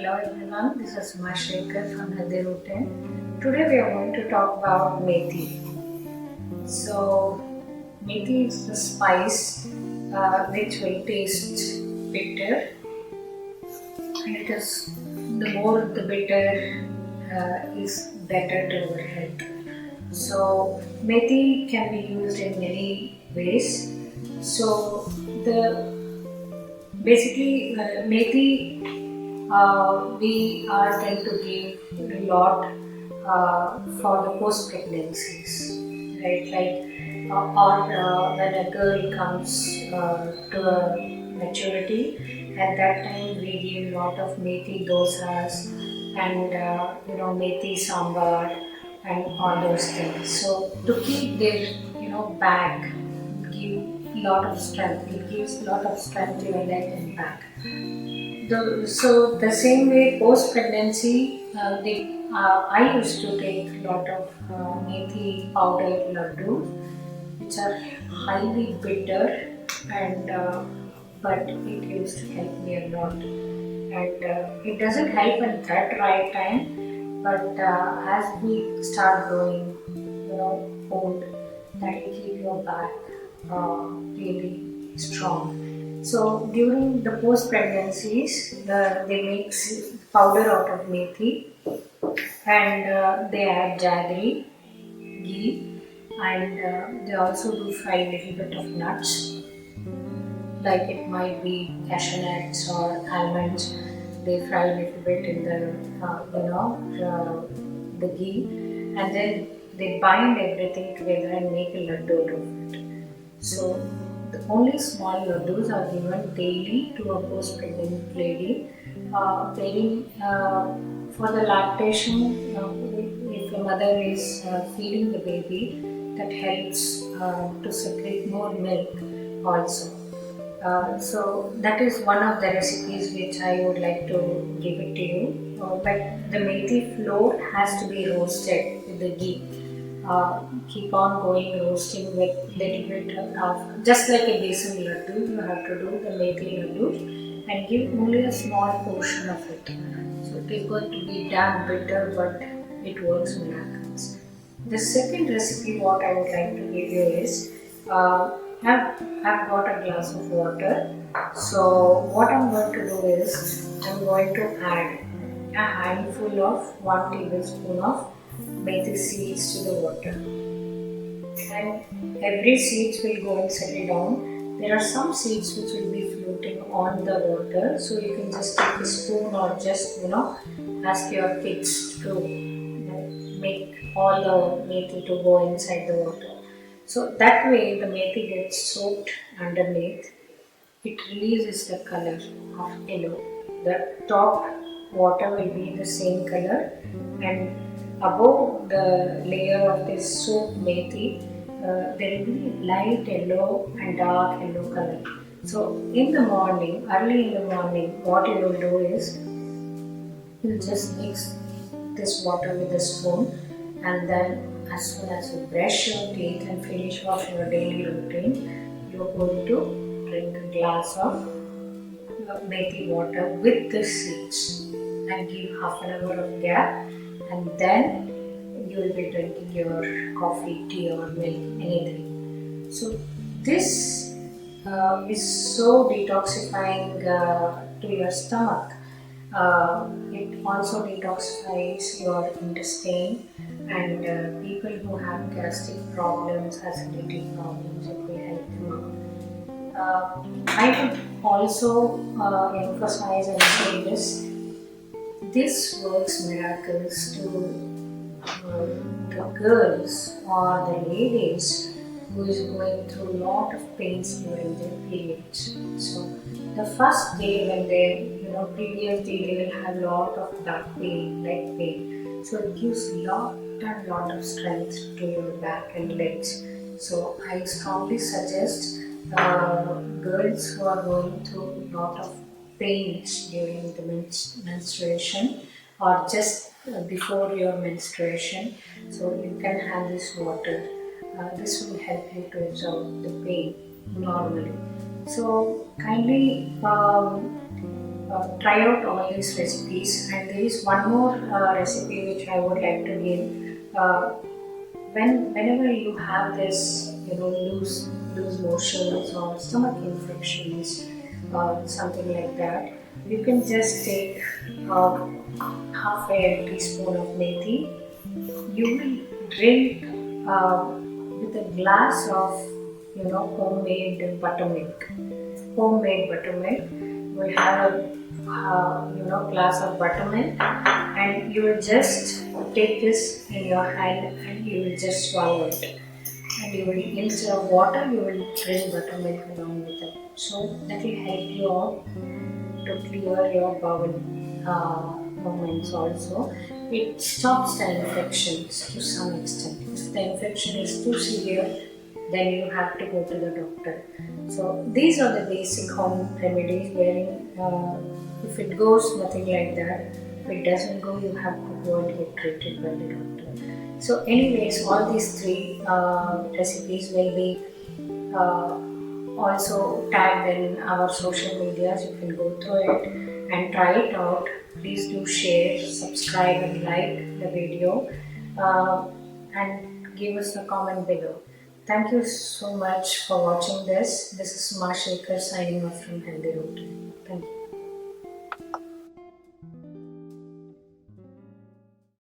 Hello everyone, this is Mashrekar from Healthy Routine. Today we are going to talk about Methi. So, Methi is the spice which will taste bitter, and it is the more the bitter is better to our health. So, Methi can be used in many ways. So, the basically Methi we are tend to give a lot for the post pregnancies, right? Like, or when a girl comes to a maturity, at that time we give a lot of methi dosas and methi sambar and all those things. So to keep their back, give lot of strength. It gives lot of strength to your leg and back. So the same way post pregnancy, I used to take a lot of methi powder laddus, which are highly bitter, and but it used to help me a lot. And it doesn't help at that right time, but as we start growing, old, that will keep your back really strong. So during the post pregnancies, they make powder out of methi, and they add jaggery, ghee, and they also do fry a little bit of nuts, like it might be cashew nuts or almonds. They fry a little bit in the ghee, and then they bind everything together and make a laddu out of it. So the only small laddus are given daily to a post-pregnant lady. For the lactation, if the mother is feeding the baby, that helps to secrete more milk also. So that is one of the recipes which I would like to give it to you. But the methi flour has to be roasted with the ghee. Keep on going roasting with little bit of, just like a besan laddu, you have to do the methi laddu and give only a small portion of it. So it is going to be damn bitter, but it works miracles. The second recipe what I would like to give you is, I've got a glass of water. So what I'm going to do is, I'm going to add a handful of 1 tablespoon of methi seeds to the water, and every seeds will go and settle down. There are some seeds which will be floating on the water, so you can just take a spoon or just ask your kids to make all the methi to go inside the water. So that way the methi gets soaked underneath. It releases the color of yellow. The top water will be the same color, and above the layer of this soaked methi, there will be light yellow and dark yellow color. So in the morning, early in the morning, what you will do is, you'll just mix this water with a spoon, and then as soon as you brush your teeth and finish off your daily routine, you're going to drink a glass of methi water with the seeds, and give half an hour of gap, and then you will be drinking your coffee, tea or milk, anything. So this is so detoxifying to your stomach. It also detoxifies your intestine, and people who have gastric problems, acidity problems, it will help them out. I would also emphasize and say this. This works miracles to the girls or the ladies who is going through a lot of pains during their periods. So the first day when previous day they will have a lot of back pain, leg pain. So it gives lot of strength to your back and legs. So I strongly suggest girls who are going through a lot of pains during the menstruation, or just before your menstruation, so you can have this water. This will help you to absorb the pain normally. So kindly try out all these recipes. And there is one more recipe which I would like to give. Whenever you have this, loose motions or stomach infections or something like that, you can just take uh, half a teaspoon of methi. You will drink with a glass of homemade buttermilk. Homemade buttermilk. We'll have a glass of buttermilk, and you will just take this in your hand and you will just swallow it. And you will, instead of water, you will drink buttermilk along with it. So that will help you out to clear your bowel movements also. It stops the infections to some extent. If the infection is too severe, then you have to go to the doctor. So these are the basic home remedies wherein if it goes, nothing like that. If it doesn't go, you have to go and get treated by the doctor. So anyways, all these three recipes will be uh, also tagged in our social medias. You can go through it and try it out. Please do share, subscribe, and like the video, and give us a comment below. Thank you so much for watching this. This is Suma Shekhar signing off from Healthy Root. Thank you.